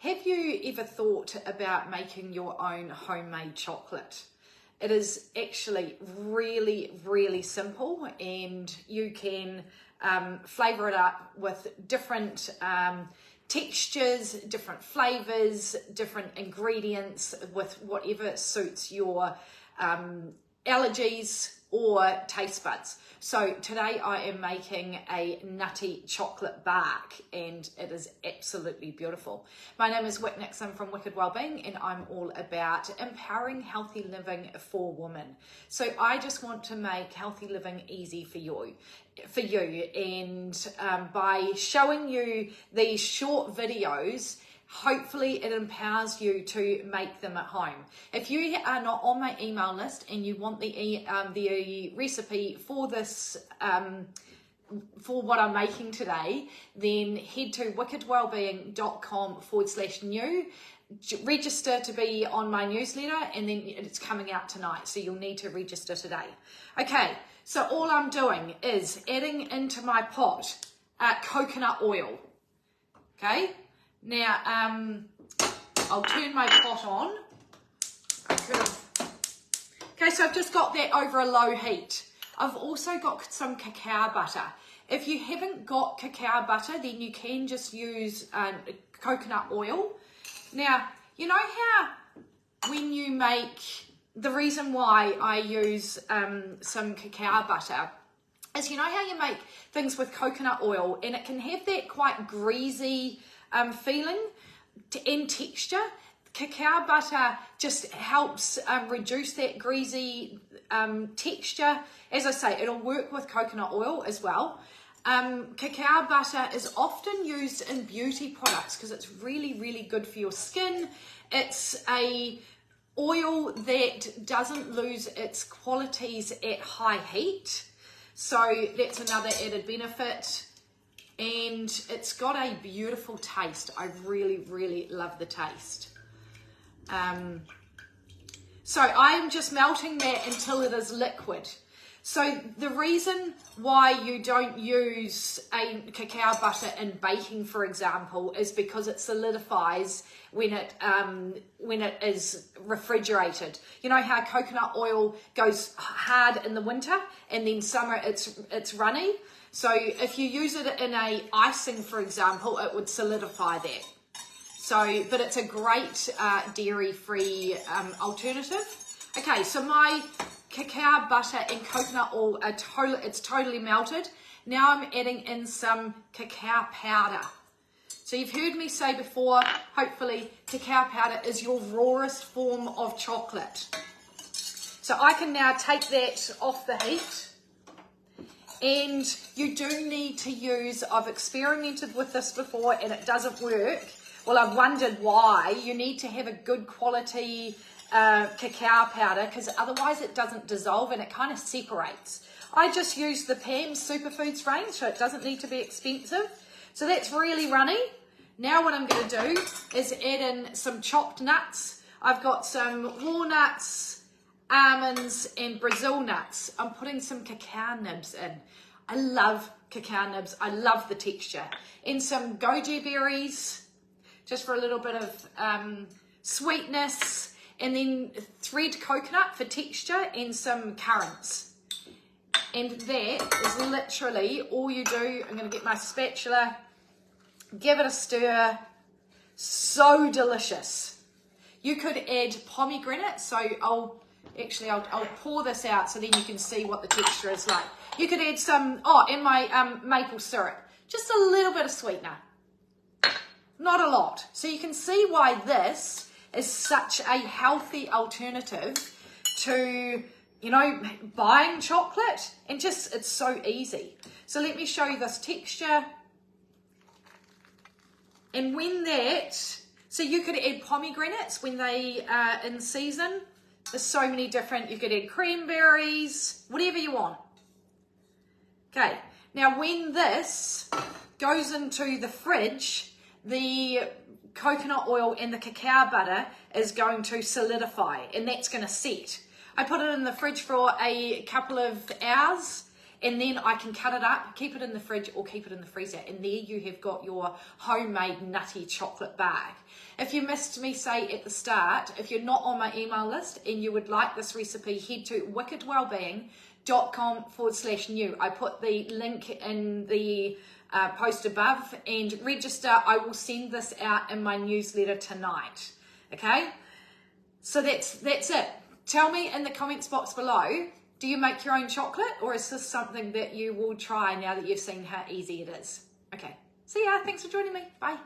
Have you ever thought about making your own homemade chocolate? It is actually really, really simple, and you can flavour it up with different textures, different flavours, different ingredients with whatever suits your allergies or taste buds. So today I am making a nutty chocolate bark, and it is absolutely beautiful. My name is Wick Nixon from Wellbeing, and I'm all about empowering healthy living for women. So I just want to make healthy living easy for you, and by showing you these short videos, hopefully it empowers you to make them at home. If you are not on my email list and you want the recipe for this, for what I'm making today, then head to wickedwellbeing.com/new, register to be on my newsletter, and then it's coming out tonight, so you'll need to register today. Okay, so all I'm doing is adding into my pot coconut oil. Okay. Now, I'll turn my pot on. Okay, so I've just got that over a low heat. I've also got some cacao butter. If you haven't got cacao butter, then you can just use coconut oil. Now, you know how when you make, the reason why I use some cacao butter is, you know how you make things with coconut oil and it can have that quite greasy feeling and texture. Cacao butter just helps reduce that greasy texture. As I say, it'll work with coconut oil as well. Cacao butter is often used in beauty products because it's really, really good for your skin. It's a oil that doesn't lose its qualities at high heat, so that's another added benefit. And it's got a beautiful taste. I really, really love the taste. So I'm just melting that until it is liquid. So the reason why you don't use a cacao butter in baking, for example, is because it solidifies when it is refrigerated. You know how coconut oil goes hard in the winter and then summer it's runny? So if you use it in a icing, for example, it would solidify that. So, but it's a great dairy-free alternative. Okay, so my cacao butter and coconut oil are it's totally melted. Now I'm adding in some cacao powder. So you've heard me say before, hopefully, cacao powder is your rawest form of chocolate. So I can now take that off the heat. And you do need to use, I've experimented with this before and it doesn't work. Well, I've wondered why. You need to have a good quality cacao powder because otherwise it doesn't dissolve and it kind of separates. I just use the Pam's Superfoods range, so it doesn't need to be expensive. So that's really runny. Now what I'm going to do is add in some chopped nuts. I've got some walnuts, almonds and Brazil nuts. I'm putting some cacao nibs in. I love cacao nibs. I love the texture. And some goji berries, just for a little bit of sweetness. And then thread coconut for texture and some currants. And that is literally all you do. I'm going to get my spatula, give it a stir. So delicious. You could add pomegranate, so I'll pour this out so then you can see what the texture is like. You could add some, and my maple syrup. Just a little bit of sweetener. Not a lot. So you can see why this is such a healthy alternative to, you know, buying chocolate. And just, it's so easy. So let me show you this texture. And when that, so you could add pomegranates when they are in season. There's so many different, you could add cranberries, whatever you want. Okay, now when this goes into the fridge, the coconut oil and the cacao butter is going to solidify and that's going to set. I put it in the fridge for a couple of hours and then I can cut it up, keep it in the fridge or keep it in the freezer, and there you have got your homemade nutty chocolate bag. If you missed me say at the start, if you're not on my email list and you would like this recipe, head to wickedwellbeing.com/new. I put the link in the post above and register. I will send this out in my newsletter tonight. Okay, so that's it. Tell me in the comments box below, do you make your own chocolate, or is this something that you will try now that you've seen how easy it is? Okay, see ya. Thanks for joining me. Bye.